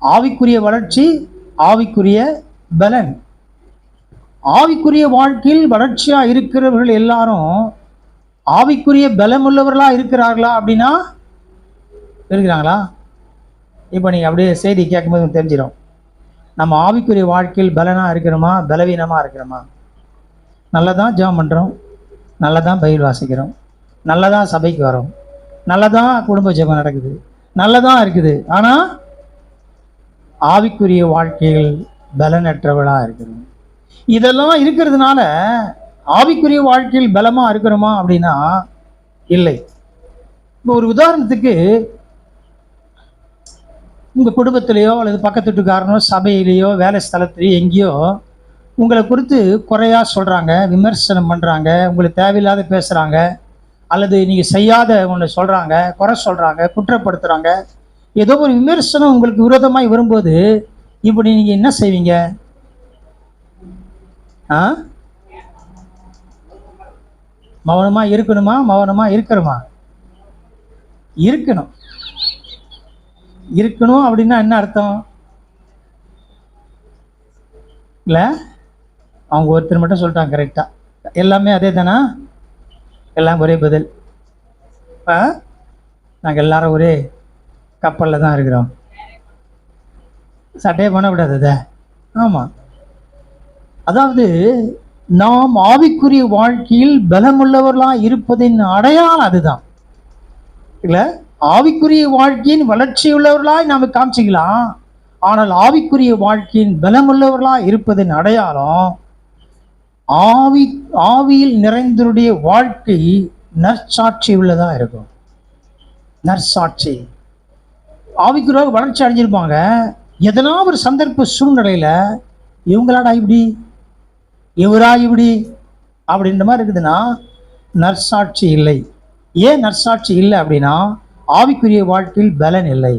ஆவிக்குரிய வளர்ச்சி, ஆவிக்குரிய பலன். ஆவிக்குரிய வாழ்க்கையில் வளர்ச்சியா இருக்கிறவர்கள் எல்லாரும் ஆவிக்குரிய பலமுள்ளவர்களா இருக்கிறார்களா அப்படின்னா இருக்கிறாங்களா? இப்போ நீங்கள் அப்படியே செய்தி கேட்கும்போது தெரிஞ்சிடும், நம்ம ஆவிக்குரிய வாழ்க்கையில் பலனாக இருக்கிறோமா, பலவீனமாக இருக்கிறோமா. நல்லதான் ஜெபம் பண்ணுறோம், நல்லதான் பைபிள் வாசிக்கிறோம், நல்லதான் சபைக்கு வரோம், நல்லதான் குடும்ப ஜெபம் நடக்குது, நல்லதான் இருக்குது. ஆனால் ஆவிக்குரிய வாழ்க்கையில் பலனற்றவளாக இருக்கிறோம். இதெல்லாம் இருக்கிறதுனால ஆவிக்குரிய வாழ்க்கையில் பலமாக இருக்கிறோமா அப்படின்னா இல்லை. இப்போ ஒரு உதாரணத்துக்கு, உங்கள் குடும்பத்திலேயோ அல்லது பக்கத்து வீட்டுக்காரனோ சபையிலேயோ வேலை ஸ்தலத்திலேயோ எங்கேயோ உங்களை குறித்து குறையாக சொல்கிறாங்க, விமர்சனம் பண்ணுறாங்க, உங்களுக்கு தேவையில்லாத பேசுகிறாங்க, அல்லது நீங்கள் செய்யாத ஒன்று சொல்கிறாங்க, குறை சொல்கிறாங்க, குற்றப்படுத்துகிறாங்க, ஏதோ ஒரு விமர்சனம் உங்களுக்கு விரோதமாய் வரும்போது இப்படி நீங்கள் என்ன செய்வீங்க? மௌனமாக இருக்கணுமா, மௌனமாக இருக்கிறோமா? இருக்கணும். இருக்கணும் அப்படின்னா என்ன அர்த்தம்? இல்லை, அவங்க ஒருத்தர் மட்டும் சொல்லிட்டாங்க கரெக்டாக, எல்லாமே அதே தானா? எல்லாம் ஒரே பதில். நாங்கள் எல்லாரும் ஒரே கப்பலில் தான் இருக்கிறோம், சட்டையே பண்ணக்கூடாது அதை. ஆமாம், அதாவது நாம் ஆவிக்குரிய வாழ்க்கையில் பலமுள்ளவர்களாக இருப்பதின் அடையாளம் அதுதான். இல்லை, ஆவிக்குரிய வாழ்க்கையின் வளர்ச்சி உள்ளவர்களாய் நாம் காமிச்சிக்கலாம், ஆனால் ஆவிக்குரிய வாழ்க்கையின் பலமுள்ளவர்களாக இருப்பதின் அடையாளம் ஆவியில் நிறைந்தருடைய வாழ்க்கை நற்சாட்சி உள்ளதாக இருக்கும். நற்சாட்சி. ஆவிக்குரிய வளர்ச்சி அடைஞ்சிருப்பாங்க, எதனா ஒரு சந்தர்ப்ப சூழ்நிலையில் இவங்களாடா இப்படி, இவரா இப்படி அப்படின்ற மாதிரி இருக்குதுன்னா நற்சாட்சி இல்லை. ஏன் நற்சாட்சி இல்லை அப்படின்னா ஆவிக்குரிய வாழ்க்கையில் பலன் இல்லை.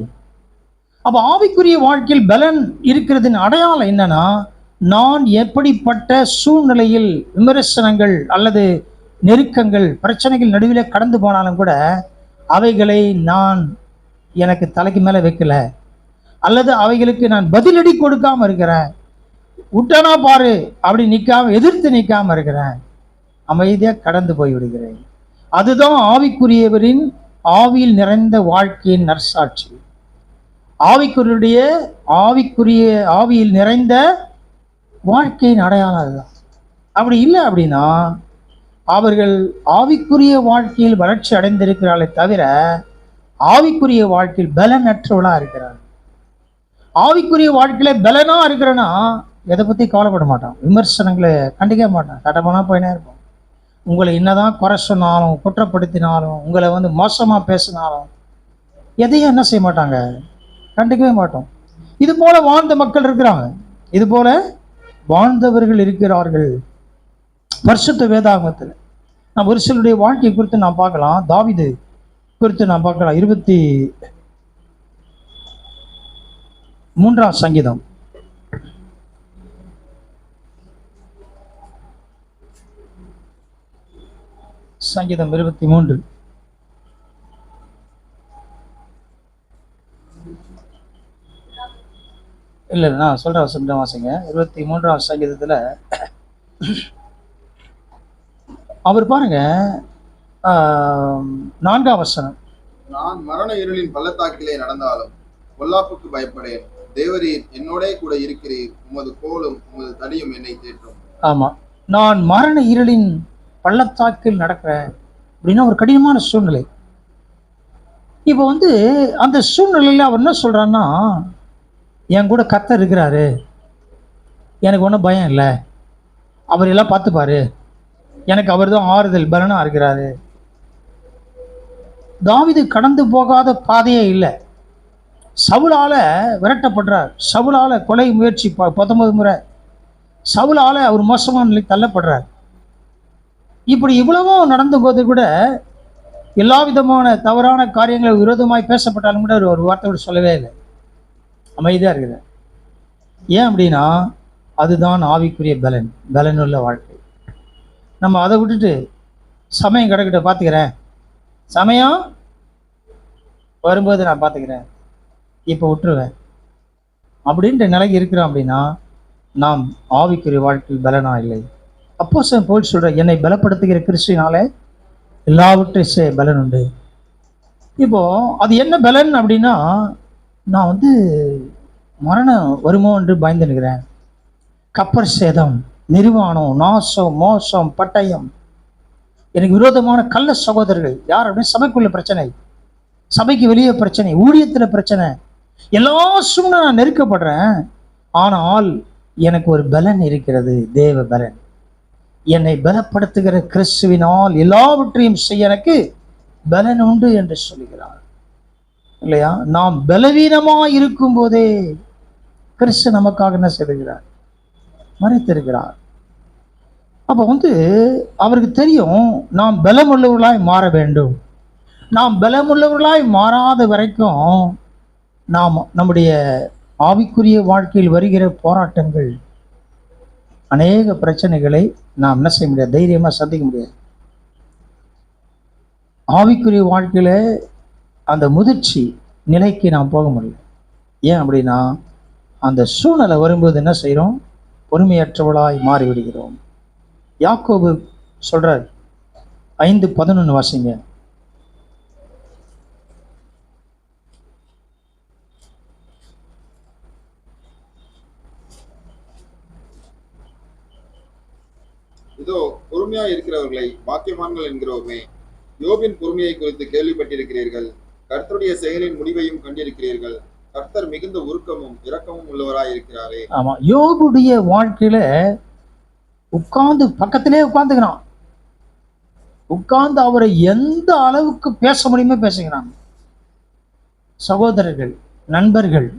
அப்போ ஆவிக்குரிய வாழ்க்கையில் பலன் இருக்கிறதின் அடையாளம் என்னன்னா, நான் எப்படிப்பட்ட சூழ்நிலையில் விமர்சனங்கள் அல்லது நெருக்கங்கள் பிரச்சனைகள் நடுவில் கடந்து போனாலும் கூட அவைகளை நான் எனக்கு தலைக்கு மேலே வைக்கல, அல்லது அவைகளுக்கு நான் பதிலடி கொடுக்காம இருக்கிறேன், விட்டனா பாரு அப்படி நிற்காம எதிர்த்து நிற்காம இருக்கிறேன், அமைதியாக கடந்து போய் விடுகிறேன். அதுதான் ஆவிக்குரியவரின் ஆவியில் நிறைந்த வாழ்க்கையின் நற்சாட்சி. ஆவிக்குரிய ஆவியில் நிறைந்த வாழ்க்கையின் அடையாளம் அதுதான். அப்படி இல்லை அப்படின்னா அவர்கள் ஆவிக்குரிய வாழ்க்கையில் வளர்ச்சி அடைந்திருக்கிறார்களே தவிர ஆவிக்குரிய வாழ்க்கையில் பலனற்றவளா இருக்கிறார்கள். ஆவிக்குரிய வாழ்க்கையில பலனா இருக்கிறேன்னா எதை பற்றி கவலைப்பட மாட்டான், விமர்சனங்களை கண்டிக்க மாட்டான், தட்டப்போனா போயினே இருப்போம். உங்களை என்னதான் குறை சொன்னாலும் குற்றப்படுத்தினாலும் உங்களை மோசமாக பேசினாலும் எதையும் என்ன செய்ய மாட்டாங்க, கண்டிக்கவே மாட்டோம். இது போல வாழ்ந்த மக்கள் இருக்கிறாங்க, இது போல வாழ்ந்தவர்கள் இருக்கிறார்கள் பரிசுத்த வேதாகமத்தில். நாம் ஒரு சிலருடைய வாழ்க்கை குறித்து நாம் பார்க்கலாம். தாவீது குறித்து நாம் பார்க்கலாம். 23ஆம் சங்கீதம். சங்கீதம் 23. இல்லை, நான் சொல்கிற வசனம் வாசிங்க. 23ஆம் சங்கீதத்தில் அவர் பாருங்க, 4ஆம் வசனம். நான் மரண இருளின் பள்ளத்தாக்கிலே நடந்தாலும் பொல்லாப்புக்கு பயப்படேன், தேவரீர் என்னோட கூட இருக்கிறீர், உமது கோலும் உமது தடியும் என்னை தேற்றும். ஆமாம், நான் மரண இருளின் பள்ளத்தாக்கில் நடக்கிறேன் அப்படின்னா ஒரு கடினமான சூழ்நிலை. இப்போ அந்த சூழ்நிலையில் அவர் என்ன சொல்கிறான்னா, என் கூட கர்த்தர் இருக்கிறாரு, எனக்கு ஒன்றும் பயம் இல்லை, அவர் எல்லாம் பார்த்துப்பாரு, எனக்கு அவர் தான் ஆறுதல் பலனாக இருக்கிறாரு. தாவீது கடந்து போகாத பாதையே இல்லை. சவுலால் விரட்டப்படுறார், சவுலால் கொலை முயற்சி 19 முறை, சவுலால் அவர் மோசமான நிலை தள்ளப்படுறார். இப்படி இவ்வளவும் நடந்த போது கூட எல்லா விதமான தவறான காரியங்கள் விரோதமாய் பேசப்பட்டாலும் கூட ஒரு வார்த்தை சொல்லவே இல்லை, அமைதியாக இருக்குது. ஏன் அப்படின்னா அதுதான் ஆவிக்குரிய பலனுள்ள வாழ்க்கை. நம்ம அதை விட்டுட்டு சமயம் கிடக்கிட்ட பார்த்துக்கிறேன், சமயம் வரும்போது நான் பார்த்துக்கிறேன், இப்போ விட்டுருவேன், அப்படின்ற நிலைக்கு இருக்கிறோம் அப்படின்னா நாம் ஆவிக்குரிய வாழ்க்கையில் பலனா இல்லை. அப்போஸ்தலன் பவுல் சொல்ற, என்னை பலப்படுத்துகிற கிறிஸ்துவினாலே எல்லாவற்றையும் செய்ய பலன் உண்டு. இப்போ அது என்ன பலன் அப்படின்னா, நான் வந்து மரணம் வருமோ என்று பயந்து நிற்கிறேன். கப்பர் சேதம், நிர்வாணம், நாசம், மோசம், பட்டயம், எனக்கு விரோதமான கள்ள சகோதரர்கள், யார் அப்படின்னு சபைக்குள்ள பிரச்சனை, சபைக்கு வெளியே பிரச்சனை, ஊழியத்துல பிரச்சனை, எல்லா சூழ்நிலை நான் நெருக்கப்படுறேன். ஆனால் எனக்கு ஒரு பலன் இருக்கிறது, தேவ பலன். என்னை பலப்படுத்துகிற கிறிஸ்துவினால் எல்லாவற்றையும் செய்ய எனக்கு பலன் உண்டு என்று சொல்லுகிறார் இல்லையா? நாம் பலவீனமா இருக்கும் போதே கிறிஸ்து நமக்காக என்ன செய்கிறார்? மறைத்திருக்கிறார். அப்போ அவருக்கு தெரியும் நாம் பலமுள்ளவர்களாய் மாற வேண்டும். நாம் பலமுள்ளவர்களாய் மாறாத வரைக்கும் நாம் நம்முடைய ஆவிக்குரிய வாழ்க்கையில் வருகிற போராட்டங்கள், அநேக பிரச்சனைகளை நாம் என்ன செய்ய முடியாது, தைரியமாக சந்திக்க முடியாது. ஆவிக்குரிய வாழ்க்கையில் அந்த முதிர்ச்சி நிலைக்கு நாம் போக முடியல. ஏன் அப்படின்னா, அந்த சூழ்நிலை வரும்போது என்ன செய்கிறோம்? பொறுமையற்றவளாய் மாறிவிடுகிறோம். யாக்கோபு சொல்றார், 5:11 வாசிங்க. இதோ பொறுமையா இருக்கிறவர்களை பாக்கியவான்கள் என்கிறோமே. யோபின் பொறுமையை குறித்து கேள்விப்பட்டிருக்கிறீர்கள். கர்த்தருடைய செயலின் முடிவையும் கண்டிருக்கிறீர்கள். கர்த்தர் மிகுந்த உருக்கமும் இரக்கமும் உள்ளவராய் இருக்கிறாரே. ஆமா, யோபுடைய வாழ்க்கையில உட்கார்ந்து பக்கத்திலே உட்கார்ந்துக்கிறான். உட்கார்ந்து அவரை எந்த அளவுக்கு பேச முடியுமோ பேசுகிறாங்க. சகோதரர்கள், நண்பர்கள்,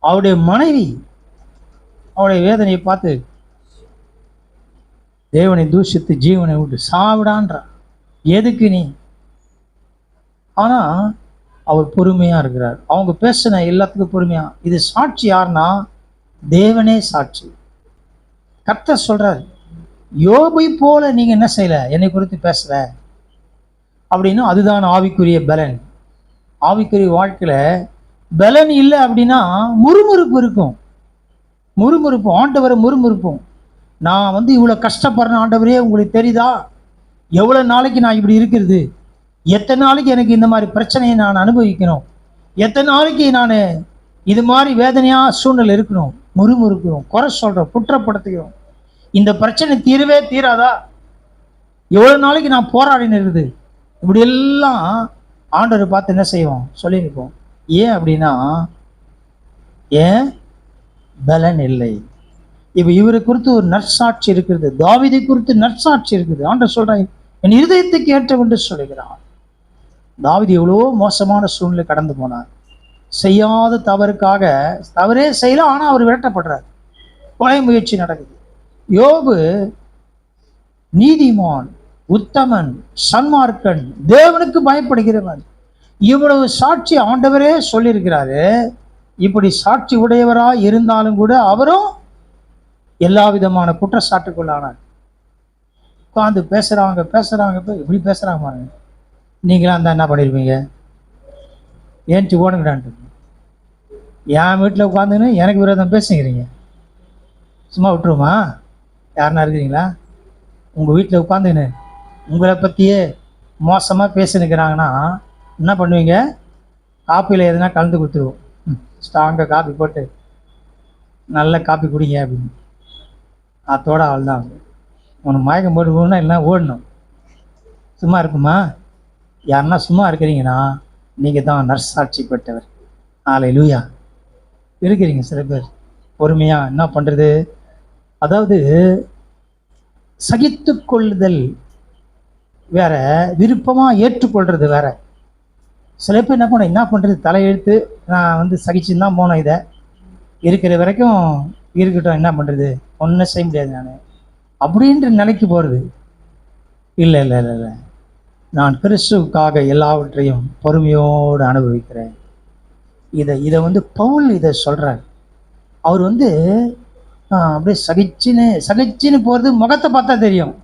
அவருடைய மனைவி அவருடைய வேதனையை பார்த்து தேவனை தூஷித்து ஜீவனை விட்டு சாவிடான்ற, எதுக்கு நீ? ஆனா அவர் பொறுமையா இருக்கிறார். அவங்க பேசின எல்லாத்துக்கும் பொறுமையா. இது சாட்சி யாருன்னா தேவனே சாட்சி. கர்த்தர் சொல்றார், யோபை போல நீங்க என்ன செய்யல, என்னை குறித்து பேசல அப்படின்னா அதுதான் ஆவிக்குரிய பலன். ஆவிக்குரிய வாழ்க்கையில பலன் இல்லை அப்படின்னா முறுமுறுப்பு இருக்கும். முறுமுறுப்பு, ஆண்டவரை முறுமுறுப்போம். நான் இவ்வளோ கஷ்டப்படுறேன் ஆண்டவரே, உங்களுக்கு தெரியுதா எவ்வளோ நாளைக்கு நான் இப்படி இருக்கிறது, எத்தனை நாளைக்கு எனக்கு இந்த மாதிரி பிரச்சனையை நான் அனுபவிக்கணும், எத்தனை நாளைக்கு நான் இது மாதிரி வேதனையாக சூழ்நிலை இருக்கணும். முறுமுறுக்கிறோம், குறை சொல்கிறோம், குற்றப்படுத்துகிறோம். இந்த பிரச்சனை தீரவே தீராதா, எவ்வளோ நாளைக்கு நான் போராடின்னு இருக்குது, இப்படியெல்லாம் ஆண்டவரை பார்த்து என்ன செய்வோம், சொல்லியிருக்கோம். ஏன் அப்படின்னா, ஏன் பலன் இல்லை. இப்போ இவரை குறித்து ஒரு நற்சாட்சி இருக்கிறது, தாவீதை குறித்து நற்சாட்சி இருக்குது. ஆண்டவர் சொல்றான், என் இருதயத்துக்கு ஏற்றவென்று சொல்லுகிறான். தாவீது எவ்வளோ மோசமான சூழ்நிலை கடந்து போனார். செய்யாத தவறுக்காக தவறே செய்யலாம், ஆனால் அவர் விரட்டப்படுறார், கொலை முயற்சி நடக்குது. யோபு நீதிமான், உத்தமன், சன்மார்க்கன், தேவனுக்கு பயப்படுகிறவன். இவ்வளவு சாட்சி ஆண்டவரே சொல்லியிருக்கிறாரு. இப்படி சாட்சி உடையவராக இருந்தாலும் கூட அவரும் எல்லா விதமான குற்றச்சாட்டுக்குள்ளானார். உட்காந்து பேசுறாங்க இப்படி பேசுறாங்க பாருங்க. நீங்களாம் இருந்தால் என்ன பண்ணிருப்பீங்க? ஏன்ச்சு ஓடுங்கடான்ட்டு. என் வீட்டில் உட்காந்துன்னு எனக்கு விரோதம் பேசுங்கிறீங்க, சும்மா விட்டுருமா? யாருன்னா இருக்கிறீங்களா? உங்கள் வீட்டில் உட்காந்துன்னு உங்களை பற்றியே மோசமாக பேசினுக்கிறாங்கன்னா என்ன பண்ணுவீங்க? காப்பியில் எதுனா கலந்து கொடுத்துருவோம், ஸ்ட்ராங்காக காப்பி போட்டு நல்ல காப்பி குடிங்க அப்படின்னு. அதோட ஆள் தான் உனக்கு மயக்கம் போட்டு போகணும்னா எல்லாம் ஓடணும். சும்மா இருக்குமா? யாருன்னா சும்மா இருக்கிறீங்கன்னா நீங்கள் தான் நற்சாட்சி பெற்றவர். அல்லேலூயா. இருக்கிறீங்க சில பேர் பொறுமையாக. என்ன பண்ணுறது? அதாவது சகித்து கொள்ளுதல் வேற, விருப்பமாக ஏற்றுக்கொள்வது வேற. சில பேர் என்ன பண்ணுறது, தலையெழுத்து நான் சகிச்சுன்னு தான் போனோம், இதை இருக்கிற வரைக்கும் இருக்கட்டும், என்ன பண்ணுறது, ஒன்றும் செய்ய முடியாது நான் அப்படின்ற நிலைக்கு போகிறது. இல்லை இல்லை இல்லை இல்லை, நான் கிறிஸ்துவுக்காக எல்லாவற்றையும் பொறுமையோடு அனுபவிக்கிறேன். இதை பவுல் இதை சொல்கிறார். அவர் அப்படியே சகிச்சுன்னு போகிறது முகத்தை பார்த்தா தெரியும்,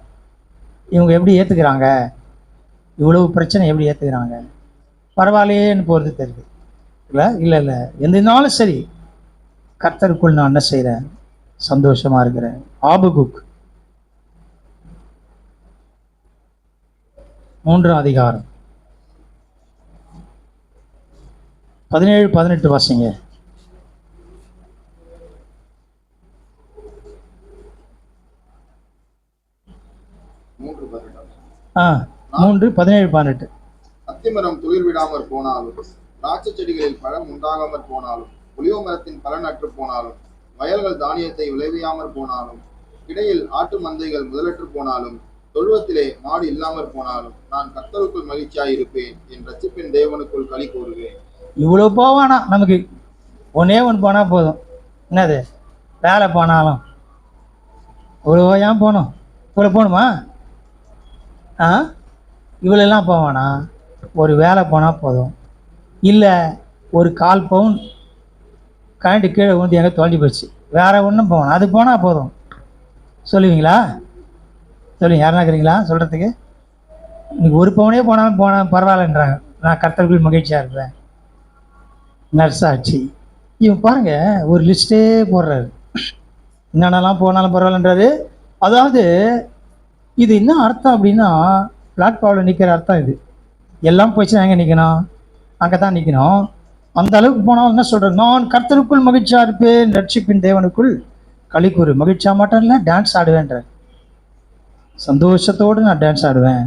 இவங்க எப்படி ஏற்றுக்கிறாங்க, இவ்வளவு பிரச்சனை எப்படி ஏற்றுக்கிறாங்க, பரவாயில்லையேன்னு போகிறது தெரியுது. இல்லை இல்லை இல்லை, எந்த நாளும் சரி கர்த்தருக்குள் நான் என்ன செய்கிறேன்? சந்தோஷமா இருக்கிறேன். ஆபகுக் 3 17-18 வாசிங்க. 3:17-18. அத்திமரம் துளிர் விடாமற் போனாலும், திராட்சை செடிகளில் பழம் உண்டாகாமற் போனாலும், ஒலிவ மரத்தின் பலன் அற்று போனாலும், வயல்கள் தானியத்தை விளைவியாமற் போனாலும், இடையில் ஆட்டு மந்தைகள் முதலற்று போனாலும், தொழுவத்திலே மாடு இல்லாமற் போனாலும், நான் கர்த்தருக்குள் மகிழ்ச்சியாய் இருப்பேன், என் ரட்சிப்பின் தேவனுக்குள் களி கூறுவேன். இவ்வளோ போவானா நமக்கு? ஒன்னே ஒன்று போனால் போதும். என்னது? வேலை போனாலும். இவ்வளோ ஏன் போகணும்? இவ்வளோ போகணுமா? இவ்வளோலாம் போவானா? ஒரு வேலை போனால் போதும். இல்லை ஒரு 1/4 பவுன் கரண்ட்டு கீழே வந்து எங்கே தொலைஞ்சி போச்சு, வேறு ஒன்றும் போகணும், அது போனால் போதும். சொல்லுவீங்களா? சொல்லுங்க, யாருன்னா இருக்கிறீங்களா சொல்கிறதுக்கு? இன்னைக்கு 1 பவுனே போனால் பரவாயில்லன்றாங்க. நான் கர்த்தருக்குள் மகிழ்ச்சியாக இருப்பேன். நர்சாட்சி. இவன் பாருங்க, ஒரு லிஸ்ட்டே போடுறாரு. என்னென்னலாம் போனாலும் பரவாயில்லன்றாரு. அதாவது இது என்ன அர்த்தம் அப்படின்னா, பிளாட்ஃபார்மில் நிற்கிற அர்த்தம் இது. எல்லாம் போயிடுச்சுன்னா எங்கே நிற்கணும்? அங்கே தான் நிற்கணும். அந்த அளவுக்கு போனால் என்ன சொல்கிறேன்? நான் கர்த்தருக்குள் மகிழ்ச்சியாக இருப்பேன், ரட்சிப்பின் தேவனுக்குள் களி கூறு. மகிழ்ச்சியாக மாட்டேன், இல்லை டான்ஸ் ஆடுவேன்ற சந்தோஷத்தோடு நான் டான்ஸ் ஆடுவேன்.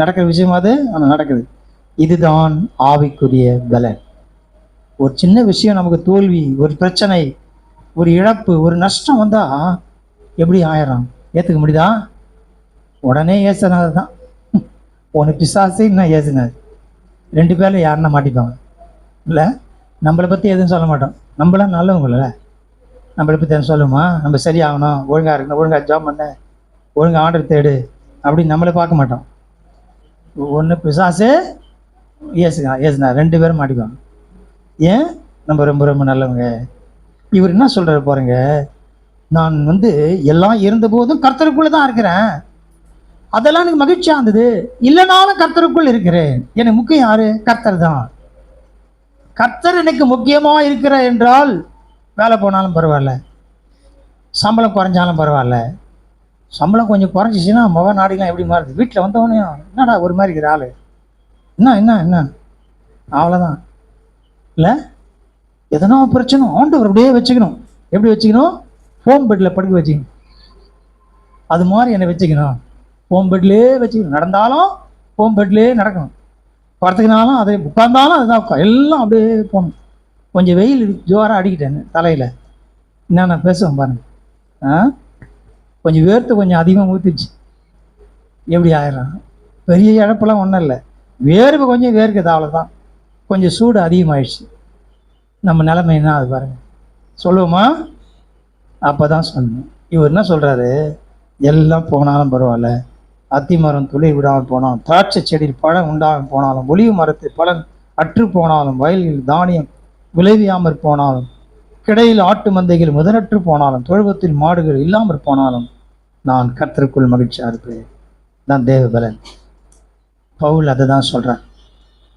நடக்கிற விஷயம் அது, ஆனால் நடக்குது. இதுதான் ஆவிக்குரிய பலன். ஒரு சின்ன விஷயம் நமக்கு தோல்வி, ஒரு பிரச்சனை, ஒரு இழப்பு, ஒரு நஷ்டம் வந்தால் எப்படி ஆயிரம் ஏற்றுக்க முடியுதா? உடனே ஏசுனது தான். ஒன்று பிசாசு, இன்னும் ஏசுனது. 2 பேரில் யாருன்னா மாட்டிப்பாங்க. இல்லை, நம்மளை பற்றி எதுவும் சொல்ல மாட்டோம். நம்மளாம் நல்லவங்கள, நம்மளை பற்றி எதுவும் சொல்லுமா? நம்ம சரியாகணும், ஒழுங்காக இருக்கணும், ஒழுங்காக ஜாப் பண்ண, ஒழுங்காக ஆர்டர் தேடு அப்படின்னு நம்மளை பார்க்க மாட்டோம். ஒன்று பிசாசு, ஏசுனா 2 பேரும் மாட்டிப்பாங்க. ஏன்? நம்ம ரொம்ப ரொம்ப நல்லவங்க. இவர் என்ன சொல்கிறார் பாருங்க, நான் எல்லாம் இருந்தபோதும் கர்த்தருக்குள்ளே தான் இருக்கிறேன், அதெல்லாம் எனக்கு மகிழ்ச்சியாக இருந்தது. இல்லைனாலும் கர்த்தருக்குள் இருக்கிறேன். எனக்கு முக்கியம் யாரு? கர்த்தர் தான். கர்த்தர் எனக்கு முக்கியமாக இருக்கிற என்றால் வேலை போனாலும் பரவாயில்ல, சம்பளம் குறைஞ்சாலும் பரவாயில்ல. சம்பளம் கொஞ்சம் குறைஞ்சிச்சின்னா முக நாடிலாம் எப்படி மாறுது? வீட்டில் வந்தவனையும் என்னடா ஒரு மாதிரி இருக்கிற ஆள், என்ன அவ்வளோதான். இல்லை, எதனா பிரச்சனை ஆண்டவர் அப்படியே வச்சுக்கணும். எப்படி வச்சுக்கணும்? ஹோம் பெட்டில் படுக்க வச்சுக்கணும். அது மாதிரி என்னை வச்சுக்கணும். ஹோம் பெட்லேயே வச்சுக்கணும். நடந்தாலும் ஹோம் பெட்லேயே நடக்கணும். படுத்துக்கினாலும் அதை, உட்கார்ந்தாலும் அதுதான் உட்கார், எல்லாம் அப்படியே போகணும். கொஞ்சம் வெயில் ஜோராக அடிக்கிட்டேன் தலையில், என்ன நான் பேசுவேன் பாருங்க. கொஞ்சம் வேர்த்து கொஞ்சம் அதிகமாக ஊற்றிச்சு, எப்படி ஆயிடும்? பெரிய இழப்பெல்லாம் ஒன்றும் இல்லை, வேர்வை கொஞ்சம் வேர்க்குது, அவ்வளோதான். கொஞ்சம் சூடு அதிகமாகிடுச்சு. நம்ம நிலைமை என்ன அது பாருங்க. சொல்லுவோமா? அப்போ தான் சொல்லணும். இவர் என்ன சொல்கிறாரு? எல்லாம் போனாலும் பரவாயில்ல, அத்திமரம் துளிர் விடாமல் போனாலும், திராட்சை செடியில் பழம் உண்டாமல் போனாலும், ஒலிவு மரத்து பலன் அற்று போனாலும், வயலில் தானியம் விளைவியாமற் போனாலும், கிடையில் ஆட்டு மந்தைகள் முதலற்று போனாலும், தொழுவத்தில் மாடுகள் இல்லாமற் போனாலும், நான் கர்த்தருக்குள் மகிழ்ச்சியாக இருப்பேன். தான் தேவ பலன். பவுல் அதை தான் சொல்கிறேன்.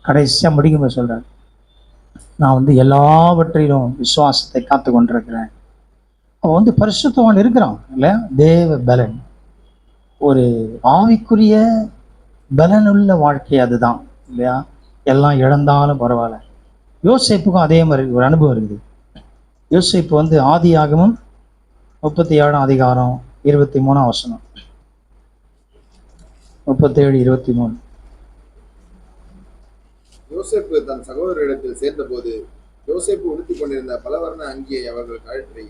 கடைசியாக முடிக்கும்போது சொல்கிறேன், நான் எல்லாவற்றிலும் விசுவாசத்தை காத்து கொண்டிருக்கிறேன். அவன் பரிசுத்தவான் இருக்கிறான் இல்லையா? தேவ பலன், ஒரு ஆவிக்குரிய பலனுள்ள வாழ்க்கை அதுதான் இல்லையா? எல்லாம் இழந்தாலும் பரவாயில்ல. யோசேப்புக்கும் அதே மாதிரி ஒரு அனுபவம் இருக்குது. யோசேப்பு ஆதியாகமம் 37 23 வசனம். 37:23. யோசேப்பு தன் சகோதரரிடத்தில் சேர்ந்தபோது யோசேப்பு உடுத்திக் கொண்டிருந்த பலவர்ண அங்கியை அவர்கள் கழற்றி,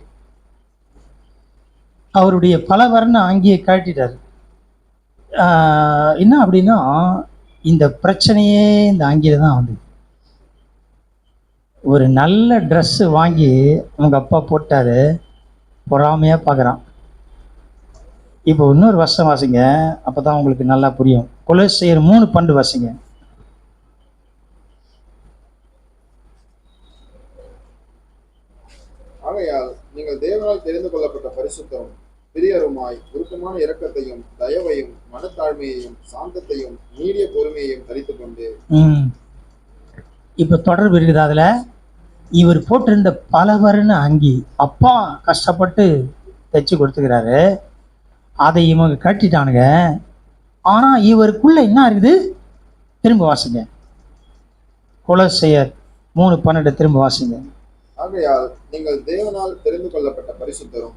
அவருடைய பலவர்ண அங்கியை கழட்டிட்டார். என்ன அப்படின்னா, இந்த பிரச்சனையே இந்த அங்கியில தான் வந்து. ஒரு நல்ல ட்ரெஸ்ஸு வாங்கி அவங்க அப்பா போட்டார், பொறாமையாக பார்க்குறான். இப்போ இன்னொரு வருஷம் வாசிங்க, அப்போ தான் உங்களுக்கு நல்லா புரியும். கொலோசியர் 3:12 வாசிங்க. ஆகையால் நீங்கள் தேவனால் தெரிந்து கொள்ளப்பட்ட பரிசுத்தம் பிரியருமாய் உருக்கமான இரக்கத்தையும் தயவையும் மனத்தாழ்மையையும் சாந்தத்தையும் நீடிய பொறுமையையும் தரித்து கொண்டு. இப்போ தொடர்பு இருக்குது அதில். இவர் போட்டிருந்த பல வர்ண அங்கி அப்பா கஷ்டப்பட்டு தைச்சு கொடுத்துக்கிறாரு. அதை இவங்க கட்டிட்டானுங்க. ஆனா இவருக்குள்ள என்ன இருக்குது? திரும்ப வாசிங்க. கொலோசையர் 3:12 திரும்ப வாசிங்க. ஆகையால் நீங்கள் தேவனால் தெரிந்து கொள்ளப்பட்ட பரிசுத்தரும்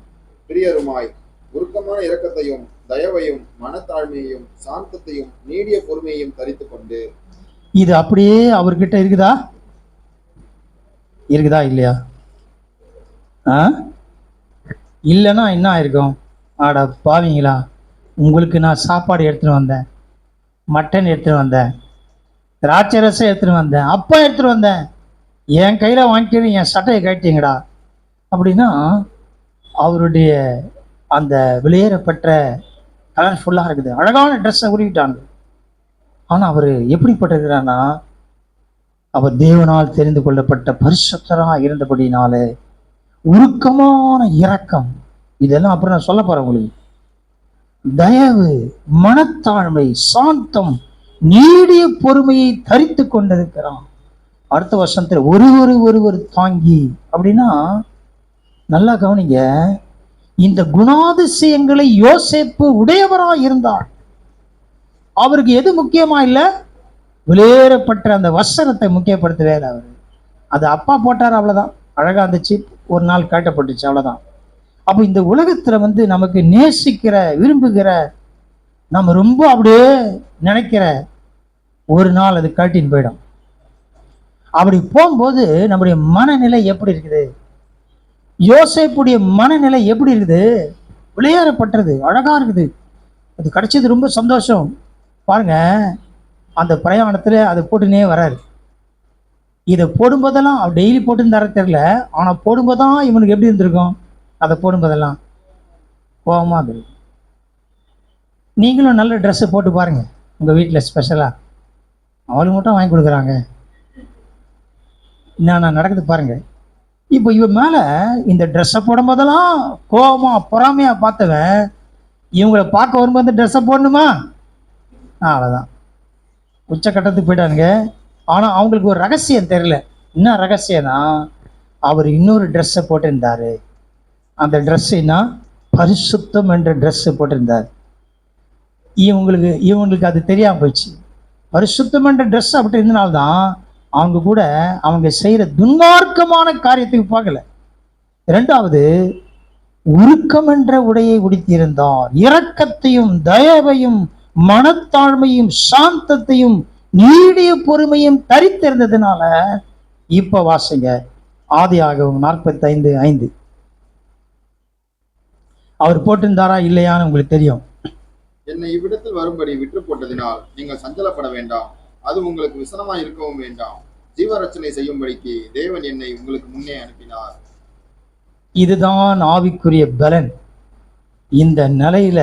பிரியருமாய் உருக்கமான இரக்கத்தையும் தயவையும் மனத்தாழ்மையையும் சாந்தத்தையும் நீடிய பொறுமையையும் தரித்துக் கொண்டு. இது அப்படியே அவர்கிட்ட இருக்குதா? இருக்குதா இல்லையா? இல்லைன்னா என்ன ஆயிருக்கும்? ஆடா பாவீங்களா, உங்களுக்கு நான் சாப்பாடு எடுத்துகிட்டு வந்தேன், மட்டன் எடுத்துகிட்டு வந்தேன், திராட்சை ரசம் எடுத்துகிட்டு வந்தேன், அப்பா எடுத்துகிட்டு வந்தேன், என் கையில் வாங்கிட்டு என் சட்டையை கட்டிங்கடா அப்படின்னா அவருடைய அந்த வெளியேறப்பட்ட கலர்ஃபுல்லாக இருக்குது, அழகான ட்ரெஸ்ஸை உருவிட்டாங்க. ஆனால் அவர் எப்படிப்பட்டிருக்கிறான்னா, அவர் தேவனால் தெரிந்து கொள்ளப்பட்ட பரிசுத்தராக இருந்தபடினாலே உருக்கமான இரக்கம், இதெல்லாம் அப்புறம் நான் சொல்ல போறேன் உங்களுக்கு, தயவு, மனத்தாழ்மை, சாந்தம், நீடிய பொறுமையை தரித்து கொண்டிருக்கிறான். அடுத்த வருஷத்துல ஒருவர் தாங்கி அப்படின்னா நல்லா கவனிங்க. இந்த குணாதிசயங்களை யோசேப்பு உடையவராக இருந்தார். அவருக்கு எது முக்கியமா இல்லை? வெளியேறப்பட்ட அந்த வசனத்தை முக்கியப்படுத்தவே இல்லை. அவர் அது அப்பா போட்டார், அவ்வளவுதான், அழகா இருந்துச்சு, ஒரு நாள் காட்டப்பட்டுச்சு, அவ்வளவுதான். அப்போ இந்த உலகத்துல நமக்கு நேசிக்கிற, விரும்புகிற, நம்ம ரொம்ப அப்படியே நினைக்கிற ஒரு நாள் அது காட்டின்னு போயிடும். அப்படி போகும்போது நம்முடைய மனநிலை எப்படி இருக்குது? யோசேப்புடைய மனநிலை எப்படி இருக்குது? விளையாடப்பட்டது, அழகா இருக்குது, அது கிடைச்சது, ரொம்ப சந்தோஷம். பாருங்க, அந்த பிரயாணத்துல அதை போட்டுனே வராரு. இதை போடும்போதெல்லாம் அவர் டெய்லி போட்டுன்னு தர தெரியல, ஆனா போடும்போதுதான் இவனுக்கு எப்படி இருந்திருக்கும்? அதை போடும்போதெல்லாம் கோபமா இருக்கும். நீங்களும் நல்ல ட்ரெஸ்ஸை போட்டு பாருங்க உங்க வீட்டில் ஸ்பெஷலா, அவளுக்கு மட்டும் வாங்கி கொடுக்குறாங்க, என்ன நடக்குது பாருங்க. இப்போ இவன் மேல இந்த ட்ரெஸ்ஸை போடும் போதெல்லாம் கோபமா பொறாமையா பார்த்தவன் இவங்களை பார்க்க வரும்போது ட்ரெஸ்ஸை போடணுமா? அவ்வளோதான், உச்சக்கட்டத்துக்கு போயிட்டானுங்க. ஆனால் அவங்களுக்கு ஒரு ரகசியம் தெரியல. என்ன ரகசியம்னா, அவர் இன்னொரு ட்ரெஸ்ஸை போட்டிருந்தாரு. அந்த ட்ரெஸ்ஸுன்னா பரிசுத்தம் என்ற ட்ரெஸ்ஸை போட்டிருந்தார். இவங்களுக்கு அது தெரியாமல் போயிடுச்சு. பரிசுத்தம் என்ற ட்ரெஸ் அப்படி இருந்தனால்தான் அவங்க கூட அவங்க செய்கிற துன்மார்க்கமான காரியத்துக்கு பார்க்கல. இரண்டாவது, உருக்கம் என்ற உடையை உடுத்தியிருந்தார். இரக்கத்தையும் தயவையும் மனத்தாழ்மையும் சாந்தத்தையும் நீடிய பொறுமையும் தரித்திருந்ததுனால, இப்ப வாசிங்க ஆதியாகமம் 45:5. அவர் போட்டிருந்தாரா இல்லையான்னு உங்களுக்கு தெரியும். என்னை இவ்விடத்தில் வரும்படி விற்று போட்டதினால் நீங்கள் சஞ்சலப்பட வேண்டாம், அது உங்களுக்கு விசனமாய் இருக்கவும் வேண்டாம். ஜீவரட்சணை செய்யும்படிக்கு தேவன் என்னை உங்களுக்கு முன்னே அனுப்பினார். இதுதான் ஆவிக்குரிய பலன். இந்த நிலையில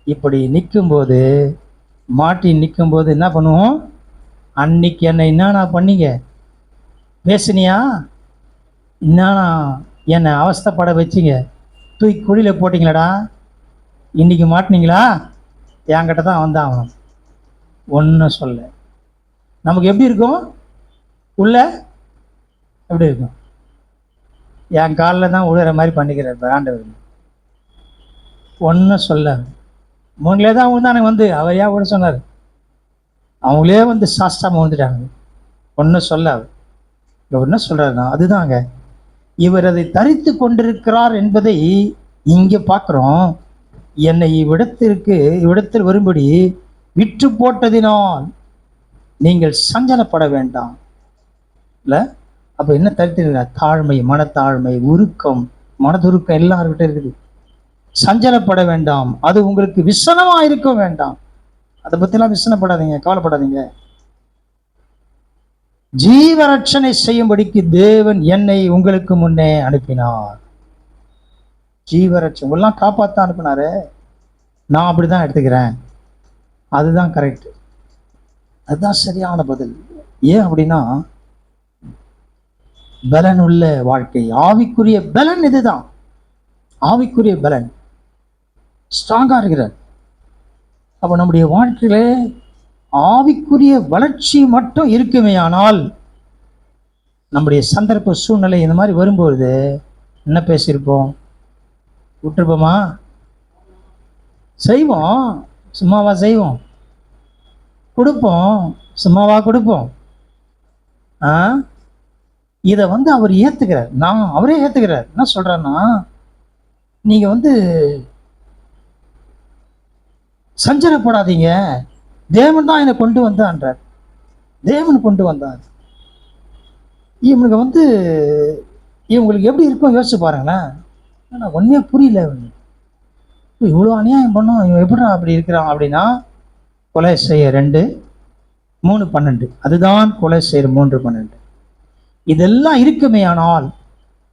இப்படி நிற்கும்போது, மாட்டி நிற்கும்போது என்ன பண்ணுவோம்? அன்னைக்கு என்னை என்னன்னா பண்ணீங்க, பேசுனியா, என்னன்னா என்னை அவஸ்தைப்பட வச்சிங்க, தூக்கி குழியில் போட்டிங்களடா, இன்னைக்கு மாட்டினீங்களா, என்கிட்ட தான் வந்தாகணும். ஒன்றும் சொல்ல. நமக்கு எப்படி இருக்கும்? உள்ள எப்படி இருக்கும்? என் காலில் தான் உழுற மாதிரி பண்ணிக்கிறார் ஆண்டவர். ஒன்றும் சொல்ல. அவங்களே தான் விழுந்தானுங்க, அவர் ஏன் விட சொன்னார்? அவங்களே சாஸ்தாம வந்துட்டாங்க. ஒன்றும் சொல்ல. இவர் என்ன சொல்றாருன்னா, அதுதாங்க இவர் அதை தரித்து கொண்டிருக்கிறார் என்பதை இங்கே பார்க்குறோம். என்னை இவ்விடத்தில் வரும்படி விற்று போட்டதினால் நீங்கள் சஞ்சலப்பட வேண்டாம். இல்லை, அப்போ என்ன தரித்து? தாழ்மை, மனத்தாழ்மை, உருக்கம், மனதுருக்கம் எல்லார்கிட்ட இருக்குது. சஞ்சலப்பட வேண்டாம், அது உங்களுக்கு விசனமா இருக்க வேண்டாம். அதை பத்திலாம் விசனப்படாதீங்க, கவலைப்படாதீங்க. ஜீவரட்சணை செய்யும்படிக்கு தேவன் என்னை உங்களுக்கு முன்னே அனுப்பினார். ஜீவரட்சணை எல்லாம் காப்பாற்ற அனுப்பினாரு. நான் அப்படிதான் எடுத்துக்கிறேன். அதுதான் கரெக்ட், அதுதான் சரியான பதில். ஏன் அப்படின்னா, பலன் உள்ள வாழ்க்கை, ஆவிக்குரிய பலன் இதுதான். ஆவிக்குரிய பலன் ஸ்ட்ராங்கா இருக்கிறார். அப்போ நம்முடைய வாழ்க்கையில ஆவிக்குரிய வளர்ச்சி மட்டும் இருக்குமே ஆனால் நம்முடைய சந்தர்ப்ப சூழ்நிலை இந்த மாதிரி வரும்போது என்ன பேசியிருப்போம்? விட்டுருப்போமா? செய்வோம், சும்மாவா செய்வோம்? கொடுப்போம், சும்மாவா கொடுப்போம்? ஆ இதை அவர் ஏற்றுக்கிறார். அவரே ஏற்றுக்கிறார். என்ன சொல்கிறேன்னா, நீங்கள் சஞ்சலப்படாதீங்க, தேவன் தான் என்னை கொண்டு வந்தான்றார். தேவன் கொண்டு வந்தார். இவனுக்கு இவங்களுக்கு எப்படி இருக்கும் யோசிச்சு பாருங்களேன். ஆனால் ஒன்றே புரியல. இவ்வளோ அநியாயம் பண்ணோம், இவன் எப்படா அப்படி இருக்கிறான் அப்படின்னா, கொலை செய்ய 2:3:12 அதுதான் கொலை செய்ய 3:12. இதெல்லாம் இருக்குமே. ஆனால்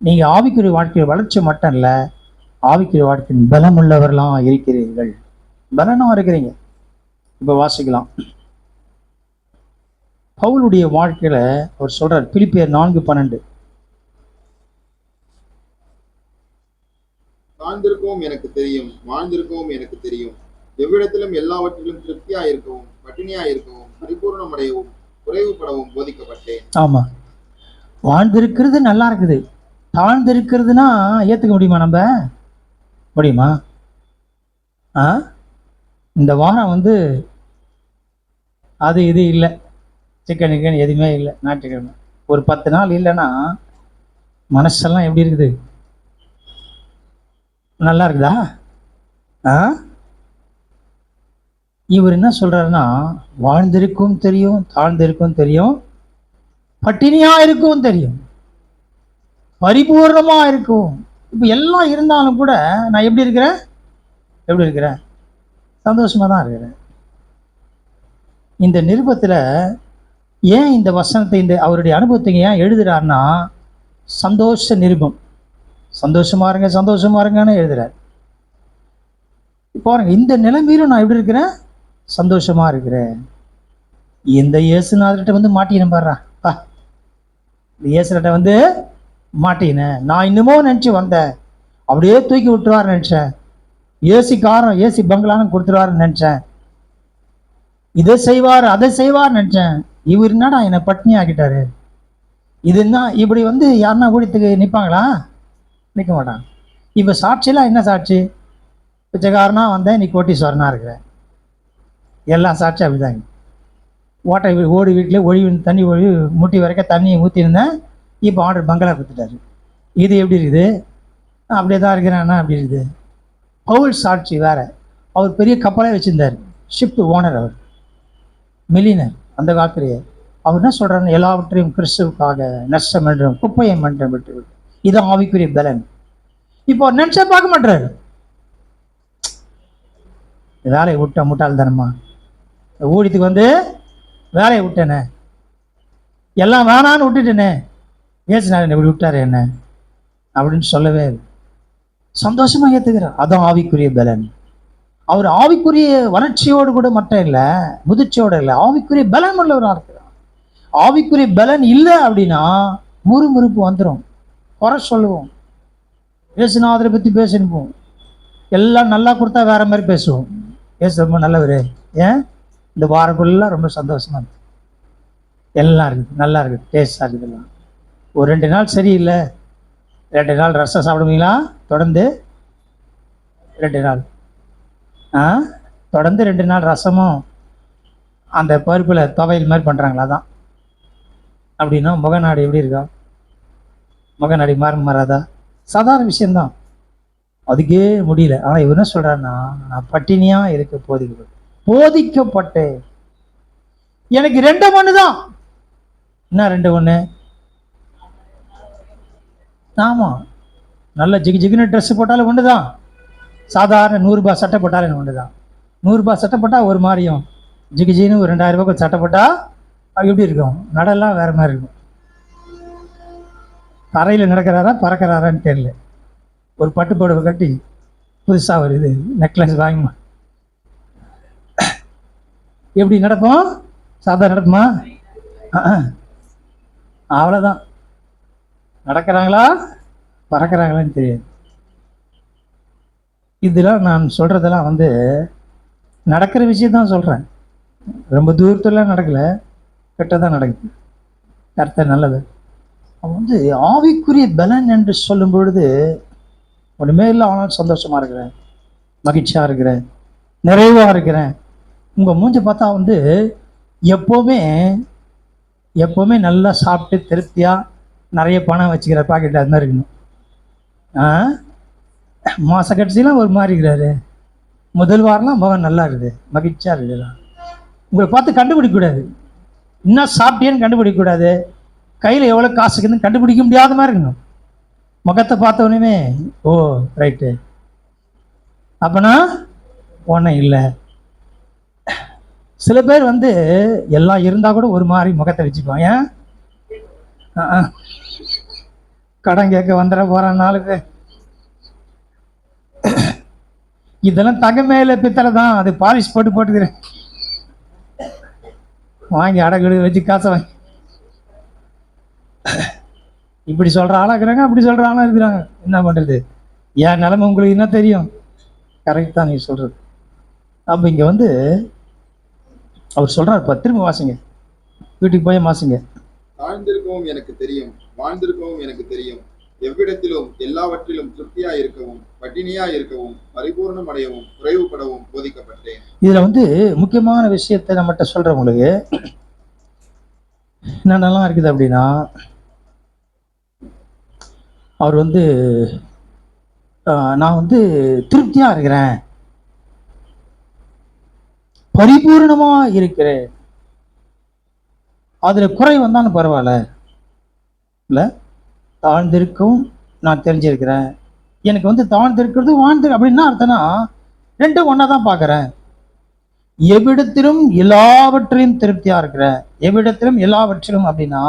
நீங்கள் ஆவிக்குரிய வாழ்க்கையில் வளர்ச்சி மட்டும் இல்லை, ஆவிக்குரிய வாழ்க்கையின் பலம் உள்ளவர்களாம் இருக்கிறீர்கள். பலனாக இருக்கிறீங்க. இப்போ வாசிக்கலாம். பவுலுடைய வாழ்க்கையில அவர் சொல்றார், பிலிப்பியர் 4:12. தாழ்ந்திருக்கவும் எனக்கு தெரியும், வாழ்ந்திருக்கவும் எனக்கு தெரியும். எவ்விடத்திலும் எல்லாவற்றிலும் திருப்தியா இருக்கவும், பட்டினியா இருக்கவும், பரிபூர்ணம் அடையவும், குறைவுபடவும் போதிக்கப்பட்டேன். ஆமா, வாழ்ந்திருக்கிறது நல்லா இருக்குது. தாழ்ந்திருக்கிறதுனா ஏத்துக்க முடியுமா? நம்ம முடியுமா? இந்த வாரம் அது இது இல்லை, சிக்கன் கிக்கன் எதுவுமே இல்லை, ஞாயிற்றுக்கிழமை ஒரு 10 நாள் இல்லைன்னா மனசெல்லாம் எப்படி இருக்குது? நல்லா இருக்குதா? இவர் என்ன சொல்றாருன்னா, வாழ்ந்திருக்கும் தெரியும், தாழ்ந்திருக்கும் தெரியும், பட்டினியா இருக்கும் தெரியும், பரிபூர்ணமா இருக்கும். இப்போ எல்லாம் இருந்தாலும் கூட நான் எப்படி இருக்கிறேன்? சந்தோஷமா தான் இருக்கிறேன். இந்த நிருபத்துல ஏன் இந்த வசனத்தை, அவருடைய அனுபவத்தை ஏன் எழுதுறாருன்னா, சந்தோஷ நிருபம். சந்தோஷமா இருங்கன்னு எழுதுறாரு. பாருங்க, இந்த நிலைமையிலும் நான் எப்படி இருக்கிறேன்? சந்தோஷமா இருக்கிறேன். இந்த இயேசுநாதர்கிட்ட மாட்டினேன் பாடுறா. இந்த இயேசுகிட்ட மாட்டினேன். நான் இன்னமும் நினச்சி வந்தேன், அப்படியே தூக்கி விட்டுருவாருன்னு நினச்சேன். ஏசி பங்களான்னு கொடுத்துருவாருன்னு நினச்சேன். இதை செய்வார் அதை செய்வார் நினச்சேன். இவர் என்னடா என்னை பட்னி ஆக்கிட்டாரு. இதுன்னா இப்படி யாருன்னா ஊழியத்துக்கு நிற்பாங்களா? நிற்க மாட்டாங்க. இப்போ சாட்சியெல்லாம் என்ன சாட்சி? பிச்சைக்காரனா வந்தேன், நீ கோட்டீஸ்வரனா இருக்கிறேன். எல்லாம் சாட்சி அப்படிதாங்க. ஓடி வீட்டில் தண்ணி முட்டி வரைக்கும் தண்ணி ஊற்றிருந்தேன். இப்போ ஆர்டர் பங்களா கொடுத்துட்டாரு. இது எப்படி இருக்குது? அப்படியே தான் இருக்கிறேன்னா அப்படி இருக்குது. பவுல் சாட்சி வேற. அவர் பெரிய கப்பலே வச்சுருந்தார், ஷிப் ஓனர், அவர் மில்லியனர் அந்த காலத்திலேயே. அவர் என்ன சொல்கிறாருன்னு, எல்லாவற்றையும் கிறிஸ்துவுக்காக நஷ்டம் என்றும் குப்பையம் என்றும் விட்டு. இது ஆவிக்குரிய பலன். இப்போ நினச்சா பார்க்க மாட்டாரு. வேலையை விட்ட முட்டாள்தனமா ஊழியத்துக்கு வேலையை விட்டேனே, எல்லாம் வேணான்னு விட்டுட்டேனே, ஏசுனார் இப்படி விட்டாரு என்ன அப்படின்னு சொல்லவே சந்தோஷமா ஏற்றுக்கிறார். அதான் ஆவிக்குரிய பலன். அவர் ஆவிக்குரிய வளர்ச்சியோடு கூட மட்டும் இல்லை, முதிர்ச்சியோடு இல்லை, ஆவிக்குரிய பலன் உள்ளவராக இருக்கிறார். ஆவிக்குரிய பலன் இல்லை அப்படின்னா முறுமுறுப்பு வந்துடும், குறை சொல்லுவோம், ஏசுநாதரை பற்றி பேசினுப்போம். எல்லாம் நல்லா கொடுத்தா வேற மாதிரி பேசுவோம். ஏசு ரொம்ப நல்லவர், ஏன் இந்த வாரக்குள்ளெல்லாம் ரொம்ப சந்தோஷமா இருக்கு, எல்லாம் இருக்குது, நல்லா இருக்குது, டேஸ்டாக இருக்குதுலாம். ஒரு 2 நாள் சரியில்லை, 2 நாள் ரசம் சாப்பிடுவீங்களா? தொடர்ந்து 2 நாள் தொடர்ந்து 2 நாள் ரசமும் அந்த பருப்பில் துவையல் மாதிரி பண்ணுறாங்களா? தான் அப்படின்னா முகநாடி எப்படி இருக்கா? முகநாடி மாறாதா? சாதாரண விஷயந்தான், அதுக்கே முடியல. ஆனால் இவர் என்ன சொல்கிறாருன்னா, நான் பட்டினியாக இருக்க போதிக்கப்பட்டேன். எனக்கு 2 மணி தான். என்ன 2 ஒன்று? ஆமாம், நல்ல ஜிகுன்னு ட்ரெஸ்ஸு போட்டாலும் ஒன்று தான், சாதாரண 100 ரூபாய் சட்டை போட்டாலும் ஒன்று தான். 100 ரூபாய் சட்டை போட்டால் ஒரு மாதிரியும், ஜிகுன்னு ஒரு 2000 ரூபாய்க்கு சட்டை போட்டால் அது எப்படி இருக்கும்? நடெல்லாம் வேறு மாதிரி இருக்கும். தரையில் நடக்கிறாரா பறக்கிறாரான்னு தெரியல. ஒரு பட்டு புடவை கட்டி புதுசாக ஒரு இது நெக்லஸ் வாங்குமா, எப்படி நடப்போம்? சாதாரண நடக்குமா? அவ்வளோதான். நடக்கிறாங்களா பறக்கிறாங்களான்னு தெரியாது. இதெல்லாம் நான் சொல்கிறதெல்லாம் நடக்கிற விஷயத்தான் சொல்கிறேன். ரொம்ப தூரத்துலாம் நடக்கலை, கிட்ட தான் நடக்குது. கர்த்தர் நல்லது. அவன் வந்து ஆவிக்குரிய பலன் என்று சொல்லும் பொழுது ஒன்றுமே இல்லை, ஆனால் சந்தோஷமா இருக்கிறேன், மகிழ்ச்சியா இருக்கிறேன், நிறைவா இருக்கிறேன். உங்க மூஞ்சி பார்த்தா வந்து எப்போவுமே எப்போவுமே நல்லா சாப்பிட்டு திருப்தியா நிறைய பணம் வச்சுக்கிற பாக்கெட் அது மாதிரி இருக்கணும். மாச கடைசியெல்லாம் ஒரு மாதிரி இருக்கிறாரு, முதல் வாரம்லாம் முகம் நல்லா இருக்குது, மகிழ்ச்சியா இருக்குது. உங்களை பார்த்து கண்டுபிடிக்க கூடாது, என்ன சாப்பிட்டேன்னு கண்டுபிடிக்க கூடாது, கையில் எவ்வளோ காசு இருக்குதுன்னு கண்டுபிடிக்க முடியாத மாதிரி இருக்கணும். முகத்தை பார்த்தவொடனே ஓ ரைட்டு அப்பனா ஒன்றும் இல்லை. சில பேர் வந்து எல்லாம் இருந்தால் கூட ஒரு மாதிரி முகத்தை வச்சுப்பான். ஏன் கடன் கேட்க வந்துட போகிறான் நாளுக்கு. இதெல்லாம் தங்கமேல பித்தளை தான், அது பாலிஷ் போட்டு போட்டுக்கிறேன், வாங்கி அடகு வச்சு காசை வாங்கி. இப்படி சொல்கிற ஆளாக இருக்கிறாங்க, அப்படி சொல்கிற ஆளாக இருக்கிறாங்க. என்ன பண்ணுறது, என் நிலைமை உங்களுக்கு என்ன தெரியும்? கரெக்ட் தான் நீ சொல்கிறது. அப்போ இங்கே வந்து அவர் சொல்கிறார், திரும்ப வாசிங்க, வீட்டுக்கு போய் வாசிங்க. தாழ்ந்திருக்கவும் எனக்கு தெரியும், வாழ்ந்திருக்கவும் எனக்கு தெரியும், எவ்விடத்திலும் எல்லாவற்றிலும் திருப்தியா இருக்கவும், பட்டினியா இருக்கவும், பரிபூர்ணம் அடையவும், குறைவுபடவும் போதிக்கப்பட்டேன். இதில் வந்து முக்கியமான விஷயத்தை நம்மகிட்ட சொல்கிறவங்களுக்கு என்னென்னலாம் இருக்குது அப்படின்னா, அவர் வந்து நான் வந்து திருப்தியாக இருக்கிறேன், பரிபூர்ணமாக இருக்கிறேன், அதில் குறை வந்தாலும் பரவாயில்ல, இல்லை தாழ்ந்திருக்கவும் நான் தெரிஞ்சிருக்கிறேன். எனக்கு வந்து தாழ்ந்திருக்கிறது வாழ்ந்து அப்படின்னா அர்த்தம்னா ரெண்டும் ஒன்றா தான் பார்க்குறேன். எவ்விடத்திலும் எல்லாவற்றிலும் திருப்தியாக இருக்கிறேன். எவ்விடத்திலும் எல்லாவற்றிலும் அப்படின்னா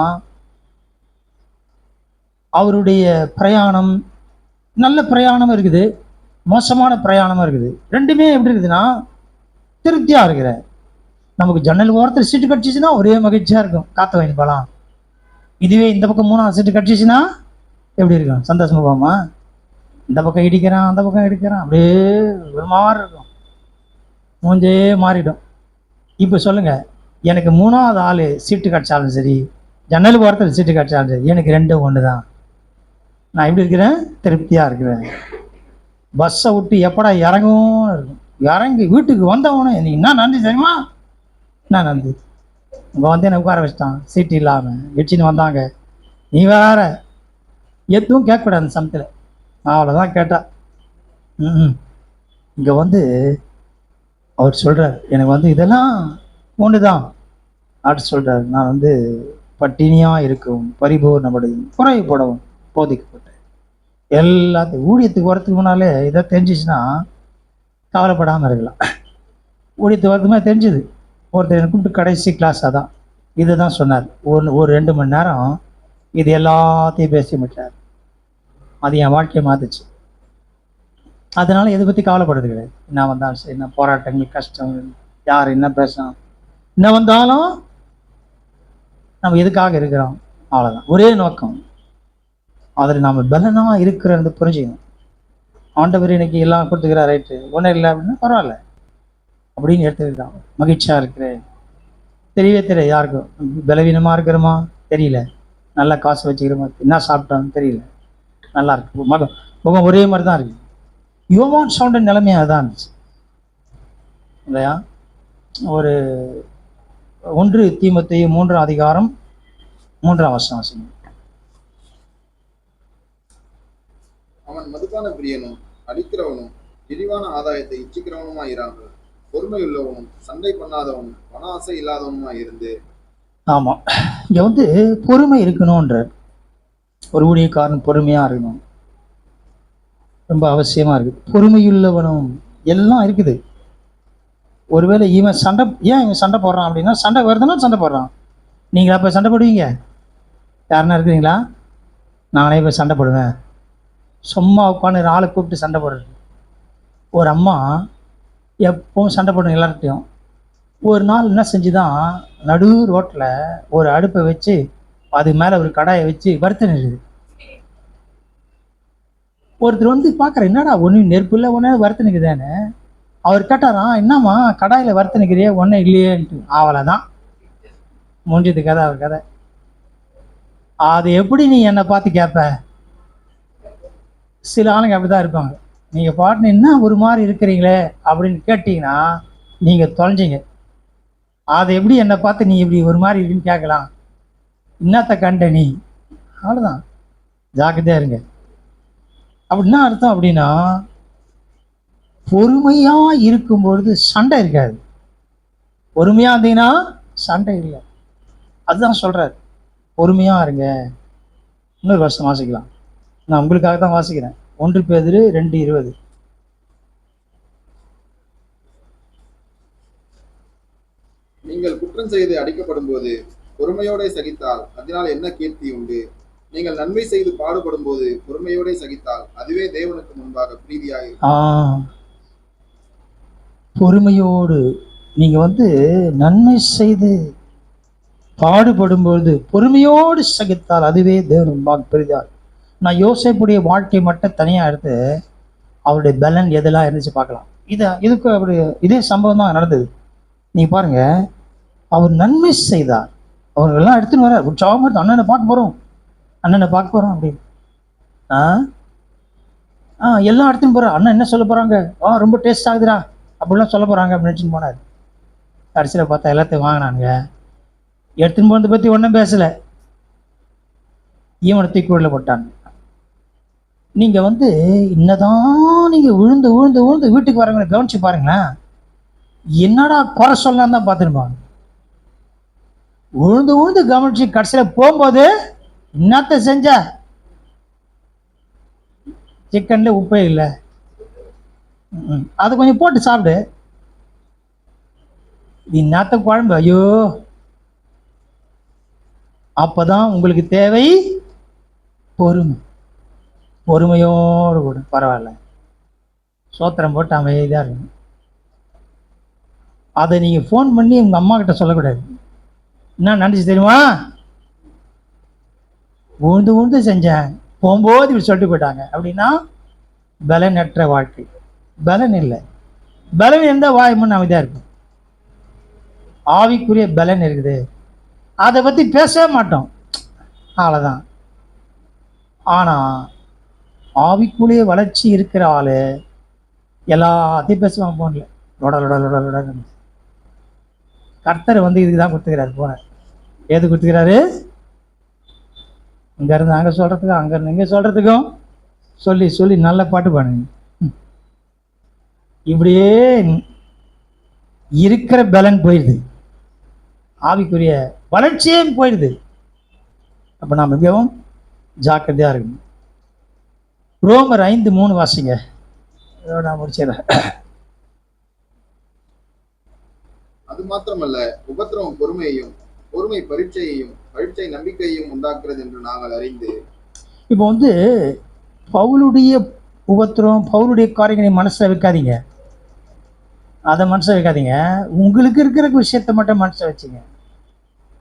அவருடைய பிரயாணம் நல்ல பிரயாணமும் இருக்குது, மோசமான பிரயாணமும் இருக்குது. ரெண்டுமே எப்படி இருக்குதுன்னா திருப்தியாக இருக்கிறேன். நமக்கு ஜன்னல் ஓரத்தில் சீட்டு கடிச்சிச்சுன்னா ஒரே மகிழ்ச்சியாக இருக்கும், காற்று வாங்கி போகலாம். இதுவே இந்த பக்கம் 3ஆவது சீட்டு கடிச்சிச்சுன்னா எப்படி இருக்கும்? சந்தோஷமா போமா? இந்த பக்கம் இடிக்கிறான், அந்த பக்கம் இடிக்கிறான், அப்படியே ஒரு மாதிரி இருக்கும், மூஞ்சே மாறிடும். இப்போ சொல்லுங்கள், எனக்கு 3ஆவது ஆள் சீட்டு கடிச்சாலும் சரி, ஜன்னல் ஓரத்தில் சீட்டு கடிச்சாலும் சரி, எனக்கு ரெண்டும் ஒன்று தான். நான் எப்படி இருக்கிறேன்? திருப்தியாக இருக்கிறேன். பஸ்ஸை விட்டு எப்படா இறங்கவும் இருக்கும், இறங்கி வீட்டுக்கு வந்தவனே நீ என்ன நன்றி தெரியுமா? என்ன நன்றி, இங்கே வந்து என்னை உட்கார வச்சுட்டான், சீட்டு இல்லாமல் வச்சுன்னு வந்தாங்க, நீ வேற எதுவும் கேட்கக்கூடாது அந்த சமயத்தில், அவ்வளோதான் கேட்டா. இங்கே வந்து அவர் சொல்கிறார், எனக்கு வந்து இதெல்லாம் ஒன்று தான் அப்படி சொல்கிறார். நான் வந்து பட்டினியாக இருக்கவும், பரிபூர்ணப்படையும், குறைவுபடவும் போதிக்கப்பட்டேன். எல்லாத்தையும் ஊழியத்துக்கு வரத்துக்கு முன்னாலே இதை தெரிஞ்சிச்சுன்னா கவலைப்படாமல் இருக்கலாம். ஊழியத்துக்கு வரதுமே தெரிஞ்சுது. ஒருத்தர் எனக்கு கூப்பிட்டு கடைசி கிளாஸ் அதான் இது தான் சொன்னார். ஒரு 2 மணி நேரம் இது எல்லாத்தையும் பேசி விட்டார். அது என் வாழ்க்கையை மாற்றுச்சு. அதனால் இதை பற்றி கவலைப்படுறது கிடையாது. என்ன வந்தாலும் சரி, என்ன போராட்டங்கள், கஷ்டம், யார் என்ன பேசணும், என்ன வந்தாலும் நம்ம எதுக்காக இருக்கிறோம், அவ்வளோதான், ஒரே நோக்கம். அதில் நாம் பலனாக இருக்கிறது புரிஞ்சுக்கணும். ஆண்டவர் இன்னைக்கு எல்லாம் கொடுத்துக்கிறார், ரைட்டு, ஒன்றும் இல்லை அப்படின்னா பரவாயில்ல அப்படின்னு எடுத்துக்கிட்டான். மகிழ்ச்சியாக இருக்கிறேன். தெரியவே தெரியாது யாருக்கும். பலவீனமாக இருக்கிறோமா தெரியல, நல்லா காசு வச்சுக்கிறோமா, என்ன சாப்பிட்டோன்னு தெரியல, நல்லா இருக்கு, முகம் ஒரே மாதிரி தான் இருக்குது. யோவான் சவுண்ட நிலைமையாக தான் இருந்துச்சு இல்லையா? ஒரு 1 தீமோத்தேயு 3ஆம் அதிகாரம் 3ஆம் வசனம். அவன் மதுபான பிரியனும், அடிக்கிறவனும், இழிவான ஆதாயத்தை இச்சிக்கிறவனுமா இராமல், பொறுமையுள்ளவனும், சண்டை பண்ணாதவனும், பண ஆசை இல்லாதவனுமா இருந்து. ஆமா, இங்க வந்து பொறுமை இருக்கணும்ன்ற ஒரு ஊழியக்காரன் பொறுமையா இருக்கணும், ரொம்ப அவசியமா இருக்கு. பொறுமையுள்ளவனும் எல்லாம் இருக்குது. ஒருவேளை இவன் சண்டை, ஏன் இவன் சண்டை போடுறான் அப்படின்னா, சண்டை வருதுன்னா சண்டை போடுறான். நீங்களா போய் சண்டை போடுவீங்க? யாருன்னா இருக்கிறீங்களா? நானே போய் சண்டை போடுவேன். சும்மா உட்காந்து ஆளை கூப்பிட்டு சண்டை போடுறது. ஒரு அம்மா எப்பவும் சண்டை போடுங்க எல்லார்கிட்டையும். ஒரு நாள் என்ன செஞ்சுதான், நடு ரோட்டில் ஒரு அடுப்பை வச்சு அது மேலே ஒரு கடாயை வச்சு வறுத்து நிறுது. ஒருத்தர் வந்து பார்க்குற, என்னடா ஒன்று நெருப்பு இல்லை, ஒன்று வறுத்து நிற்குதானே. அவர் கேட்டாராம், என்னம்மா கடாயில் வறுத்து நிற்கிறியே, ஒன்றும் இல்லையேன்ட்டு. அவ்வளோதான் முடிஞ்சது கதை, அவர் கதை. அது எப்படி நீ என்னை பார்த்து கேட்ப? சில ஆளுங்க அப்படிதான் இருப்பாங்க. நீங்கள் பாட்டுன்னு என்ன ஒரு மாதிரி இருக்கிறீங்களே அப்படின்னு கேட்டிங்கன்னா நீங்கள் தொலைஞ்சிங்க. அதை எப்படி என்னை பார்த்து நீ இப்படி ஒரு மாதிரி இருக்குன்னு கேட்கலாம்? என்னத்த கண்ட நீ? அவ்வளோதான். ஜாக்கிரதையாக இருங்க. அப்படின்னா அர்த்தம் அப்படின்னா, பொறுமையாக இருக்கும்பொழுது சண்டை இருக்காது. பொறுமையாக இருந்தீங்கன்னா சண்டை இல்லை. அதுதான் சொல்கிறார், பொறுமையாக இருங்க. இன்னொரு வருஷம் வாசிக்கலாம். நான் உங்களுக்காக தான் வாசிக்கிறேன். 1 பேதுரு 2:20. நீங்கள் குற்றம் செய்து அடிக்கப்படும் போது பொறுமையோட சகித்தால் அதனால் என்ன கீர்த்தி உண்டு? நீங்கள் நன்மை செய்து பாடுபடும் போது பொறுமையோட சகித்தால் அதுவே தேவனுக்கு முன்பாக பிரீதியாக இருக்கும். பொறுமையோடு நீங்கள் நன்மை செய்து பாடுபடும்பொழுது பொறுமையோடு சகித்தால் அதுவே தேவனுக்கு முன்பாக பிரீதியாக. நான் யோசேப்புடைய வாழ்க்கை மட்டும் தனியாக எடுத்து அவருடைய பலன் எதெல்லாம் இருந்துச்சு பார்க்கலாம். இதுக்கு அப்படி இதே சம்பவம் தான் நடந்தது. நீங்கள் பாருங்க, அவர் நன்மை செய்தார். அவர்களெல்லாம் எடுத்துன்னு வர உற்சாகமாக எடுத்து அண்ணனை பார்க்க போகிறோம் அப்படின்னு எல்லாம் எடுத்துன்னு போகிறார். அண்ணன் என்ன சொல்ல போகிறாங்க? ரொம்ப டேஸ்ட் ஆகுதுடா அப்படிலாம் சொல்ல போகிறாங்க அப்படின்னு நினச்சின்னு போனார். கடைசியில் பார்த்தா எல்லாத்தையும் வாங்கினானுங்க. எடுத்துன்னு போனதை பற்றி ஒன்றும் பேசலை. ஈவனை தூக்கி உள்ள போட்டாங்க. நீங்கள் என்னதான் நீங்கள் விழுந்து வீட்டுக்கு வரவங்களை கவனிச்சு பாருங்களேன். என்னடா குறை சொல்லலாம் தான் பார்த்துருப்பாங்க. விழுந்து கவனிச்சு கடைசியில் போகும்போது என்னத்த செஞ்ச? சிக்கன்ல உப்பே இல்லை, அது கொஞ்சம் போட்டு சாப்பிடு. என்னத்த குழம்பு? ஐயோ, அப்பதான் உங்களுக்கு தேவை பொறுமையோடு கூட. பரவாயில்ல, சோத்திரம் போட்டு அமைதியாக இருக்கும். அதை நீங்கள் ஃபோன் பண்ணி உங்கள் அம்மா கிட்ட சொல்லக்கூடாது. என்ன நினச்சி தெரியுமா? உழுந்து செஞ்சேன், போகும்போது இப்படி சொல்லிட்டு போயிட்டாங்க அப்படின்னா பலனற்ற வாழ்க்கை. பலன் இல்லை. பலன் இருந்தால் வாய் முன்னு அமைதியாக இருக்கும். ஆவிக்குரிய பலன் இருக்குது, அதை பற்றி பேசவே மாட்டோம், அவ்வளோதான். ஆனால் ஆவிக்குரிய வளர்ச்சி இருக்கிற ஆள் எல்லாத்தையும் பேசுவாங்க ஃபோனில். கர்த்தர் இதுக்கு தான் கொடுத்துக்கிறாரு போன. ஏது கொடுத்துக்கிறாரு? இங்கேருந்து அங்கே சொல்கிறதுக்கும் அங்கேருந்து இங்கே சொல்கிறதுக்கும் சொல்லி நல்ல பாட்டு பாடுங்க. இப்படியே இருக்கிற பலன் போயிடுது, ஆவிக்குரிய வளர்ச்சியே போயிடுது. அப்போ நாம் மிகவும் ஜாக்கிரதையாக இருக்கணும். ரோமர் 5:3 வாசிங்க. நான் முடிச்சிடறேன். அது மாத்திரமல்ல, உபத்திரவம் பொறுமையையும், பொறுமை பரீட்சையையும், பரீட்சை நம்பிக்கையையும் உண்டாக்குறது என்று நாங்கள் அறிந்து. இப்போ பவுலுடைய உபத்திரம், பவுலுடைய காரியங்களை மனசில் வைக்காதீங்க. அதை மனசில் வைக்காதீங்க. உங்களுக்கு இருக்கிற விஷயத்தை மட்டும் மனசில் வச்சுங்க.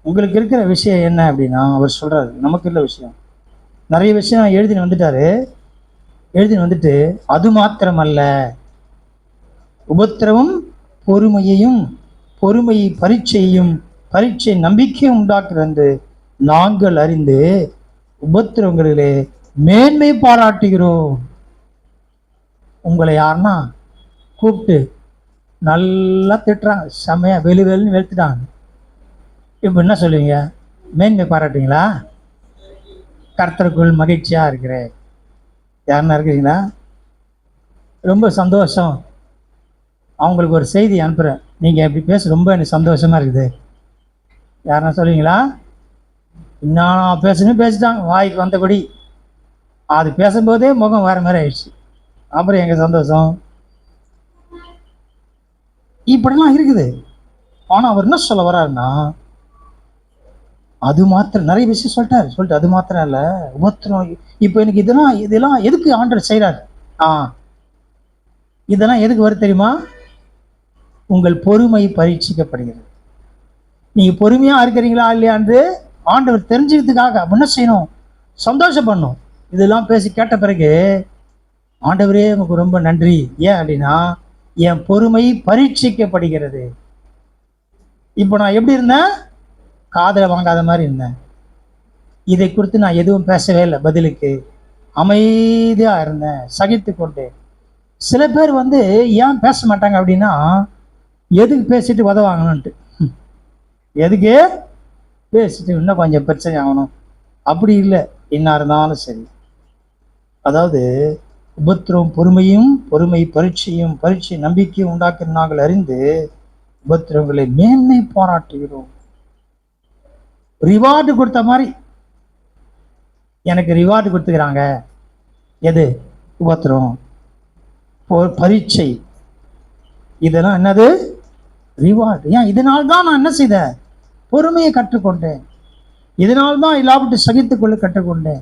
உங்களுக்கு இருக்கிற விஷயம் என்ன அப்படின்னா, அவர் சொல்கிறாரு நமக்கு இல்லை விஷயம். நிறைய விஷயம் எழுதின்னு வந்துட்டு அது மாத்திரமல்ல, உபத்திரவும் பொறுமையையும், பொறுமையை பரீட்சையையும், பரீட்சை நம்பிக்கையும் உண்டாக்குறது என்று நாங்கள் அறிந்து உபத்திரவங்களிலே மேன்மை பாராட்டுகிறோம். உங்களை யாருன்னா கூப்பிட்டு நல்லா திட்டுறாங்க, செம்மையா வெளின்னு வெளுத்துட்டாங்க. இப்போ என்ன சொல்லுவீங்க? மேன்மை பாராட்டுங்களா? கர்த்தருக்குள் மகிழ்ச்சியாக இருக்கிறேன் யாருன்னா இருக்கிறீங்களா? ரொம்ப சந்தோஷம். அவங்களுக்கு ஒரு செய்தி அனுப்புகிறேன், நீங்கள் எப்படி பேச ரொம்ப எனக்கு சந்தோஷமாக இருக்குது யாருன்னா சொல்லுவீங்களா? இன்னும் பேசிட்டாங்க வாய்க்கு வந்தபடி. அது பேசும்போதே முகம் வேறு மாதிரி ஆயிடுச்சு. அப்புறம் எங்கள் சந்தோஷம் இப்படிலாம் இருக்குது. ஆனால் அவர் என்ன சொல்ல வர்றாருன்னா, அது மாத்திரம் நிறைய விஷயம் சொல்லிட்டு அது மாத்திரம் இல்லை, உபத்திரம். இப்போ எனக்கு இதெல்லாம் எதுக்கு ஆண்டவர் செய்கிறார்? இதெல்லாம் எதுக்கு வரும் தெரியுமா? உங்கள் பொறுமை பரீட்சிக்கப்படுகிறது. நீங்கள் பொறுமையாக இருக்கிறீங்களா இல்லையான்னு ஆண்டவர் தெரிஞ்சுக்கிறதுக்காக என்ன செய்யணும்? சந்தோஷப்படணும். இதெல்லாம் பேசி கேட்ட பிறகு ஆண்டவரே உங்களுக்கு ரொம்ப நன்றி. ஏன் அப்படின்னா, என் பொறுமை பரீட்சிக்கப்படுகிறது. இப்போ நான் எப்படி இருந்தேன்? காதலை வாங்காத மாதிரி இருந்தேன். இதை குறித்து நான் எதுவும் பேசவே இல்லை. பதிலுக்கு அமைதியா இருந்தேன், சகித்து கொண்டேன். சில பேர் வந்து ஏன் பேச மாட்டாங்க அப்படின்னா, எதுக்கு பேசிட்டு உதவாங்கன்னுட்டு. எதுக்கு பேசிட்டு இன்னும் கொஞ்சம் பிரச்சனை ஆகணும் அப்படி இல்லை. என்ன இருந்தாலும் சரி, அதாவது உபத்திரம் பொறுமையும், பொறுமை பரீட்சையும், பரீட்சை நம்பிக்கையும் உண்டாக்குற நாங்கள் அறிந்து உபத்திரங்களை மேன்மை பாராட்டுகிறோம். ரிவார்டு கொடுத்த மாதிரி எனக்கு ரிவார்டு கொடுத்துக்கிறாங்க. எது? உபத்திரம், பரீட்சை, இதெல்லாம் என்னது? ரிவார்டு. ஏன்? இதனால்தான் நான் என்ன செய்தேன்? பொறுமையை கற்றுக்கொண்டேன். இதனால்தான் இல்லாவிட்டு சகித்துக் கொள்ள கற்றுக்கொண்டேன்.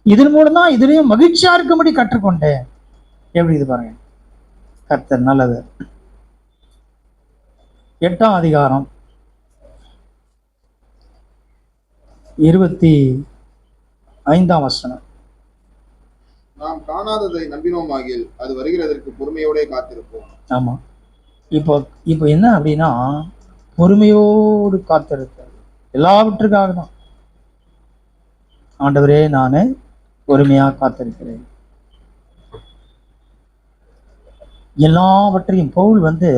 இதன் மூலம் தான் இதுலயும் மகிழ்ச்சியா இருக்கும்படி கற்றுக்கொண்டேன். எப்படி இது பாருங்க, கர்த்தர் நல்லது. 8ஆம் அதிகாரம் 25ஆம் வசனம். நாம் காணாததை நம்பினோமாகில் அது வருகிறதற்கு பொறுமையோடே காத்திருப்போம். ஆமா, இப்போ இப்போ என்ன அப்படின்னா, பொறுமையோடு காத்திருக்கிறது எல்லாவற்றுக்காக தான். ஆண்டவரே, நான் பொறுமையா காத்திருக்கிறேன். எல்லாவற்றையும் பவுல் வந்து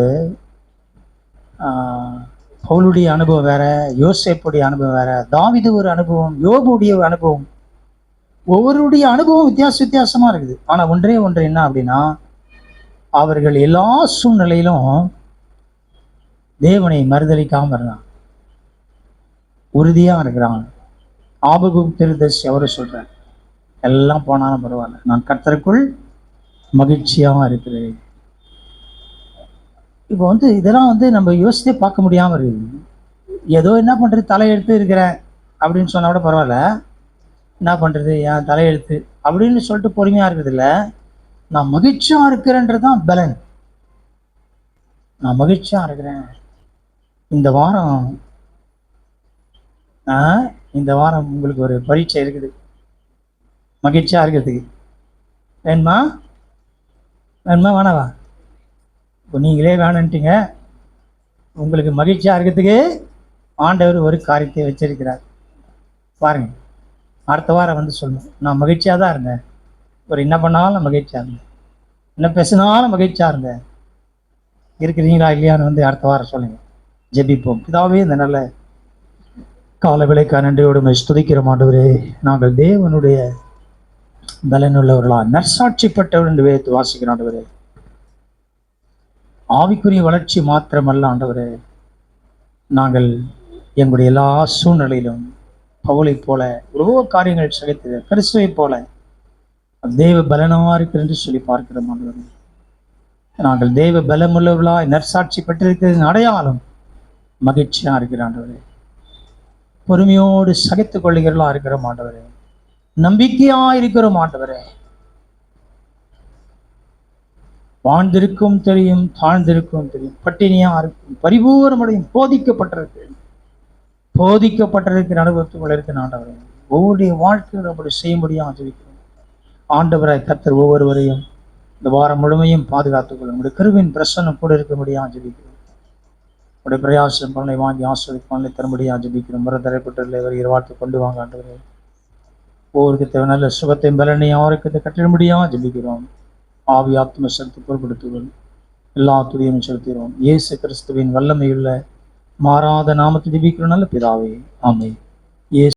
பவுலுடைய அனுபவம் வேற, யோசேப்புடைய அனுபவம் வேற, தாவீது ஒரு அனுபவம், யோபுடைய ஒரு அனுபவம். ஒவ்வொருடைய அனுபவம் வித்தியாசமா இருக்குது. ஆனா ஒன்றே ஒன்று என்ன அப்படின்னா, அவர்கள் எல்லா சூழ்நிலையிலும் தேவனை மறுதலிக்காம இருந்தான், உறுதியா இருக்கிறாங்க. ஆபகுக் தீர்க்கதரிசி அவரு சொல்றார், எல்லாம் போனாலும் பரவாயில்ல, நான் கர்த்தருக்குள் மகிழ்ச்சியா இருக்கிறேன். இப்போ வந்து இதெல்லாம் வந்து நம்ம யோசித்தே பார்க்க முடியாம இருக்குது. ஏதோ என்ன பண்றது, தலையெழுத்து இருக்கிறேன் அப்படின்னு சொன்னா கூட பரவாயில்ல, என்ன பண்றது என் தலையெழுத்து அப்படின்னு சொல்லிட்டு பொறுமையா இருக்குது இல்லை. நான் மகிழ்ச்சியா இருக்கிறேன்றதுதான் பலன். நான் மகிழ்ச்சியா இருக்கிறேன். இந்த வாரம் உங்களுக்கு ஒரு பரீட்சை இருக்குது, மகிழ்ச்சியா இருக்கிறதுக்கு. வேணுமா வேணாவா? இப்போ நீங்களே வேணுன்ட்டீங்க. உங்களுக்கு மகிழ்ச்சியா இருக்கிறதுக்கு ஆண்டவர் ஒரு காரியத்தை வச்சிருக்கிறார் பாருங்க. அடுத்த வாரம் வந்து சொல்லணும், நான் மகிழ்ச்சியா தான் இருந்தேன், ஒரு என்ன பண்ணாலும் மகிழ்ச்சியா இருந்தேன், என்ன பேசினாலும் மகிழ்ச்சியா இருந்தேன். இருக்கிறீங்களா இல்லையான்னு வந்து அடுத்த வாரம் சொல்லுங்க. ஜெபிப்போம். இதாவே இந்த நல்ல கால விளைக்கா நன்றியோடு ஸ்துதிக்கிற ஆண்டவரே, நாங்கள் தேவனுடைய பலனுள்ளவர்களா நற்சாட்சிப்பட்டவர் என்று வேத்து வாசிக்கிற ஆண்டவரே, ஆவிக்குரிய வளர்ச்சி மாத்திரமல்ல ஆண்டவரே, நாங்கள் எங்களுடைய எல்லா சூழ்நிலையிலும் பவுலை போல எவ்வளவோ காரியங்கள் சகித்து கிறிஸ்துவை போல தேவ பலனா இருக்கிறது என்று சொல்லி பார்க்கிறோம் ஆண்டவரே. நாங்கள் தேவ பலமுள்ளவர்களா நற்சாட்சி பெற்றிருக்கிறது அடையாளம் மகிழ்ச்சியா இருக்கிற ஆண்டவரே, பொறுமையோடு சகித்துக் கொள்ளுகிறவர்களா இருக்கிற ஆண்டவரே, நம்பிக்கையா இருக்கிற ஆண்டவரே. வாழ்ந்திருக்கும் தெரியும், தாழ்ந்திருக்கும் தெரியும், பட்டினியா இருக்கும், பரிபூர்ணமடையும், போதிக்கப்பட்டிருக்கிற அனுபவத்துக்குள்ள இருக்கிற ஆண்டவரே, ஒவ்வொருடைய வாழ்க்கையில் அப்படி செய்ய முடியும் ஆஜிக்கிறோம். ஆண்டவராய் கர்த்தர் ஒவ்வொருவரையும் இந்த வாரம் முழுமையும் பாதுகாத்துக் கொள்ள உங்களுடைய கிருபையின் பிரசன்னம் கூட இருக்க முடியும் ஆஜிக்கிறோம். உடைய பிரயாசம் பலனை வாங்கி ஆசிரியர் பலனை தரும்படியாக ஆஜிக்கிறோம். முறத்தரைப்பட்டில் வருகிற வாழ்த்து கொண்டு வாங்க ஆண்டவரே. ஒவ்வொருக்கு தேவை நல்ல சுகத்தையும் பலனையும் அவருக்கு கட்டிடும்படியாக ஜெபிக்கிறோம். ஆவி ஆத்ம சக்தி பொருட்படுத்துவோம். எல்லா துதியும் செலுத்துகிறோம். இயேசு கிறிஸ்துவின் வல்லமையுள்ள மாறாத நாமத்தை ஜெபிக்கிறோம் நல்ல பிதாவே, ஆமென்.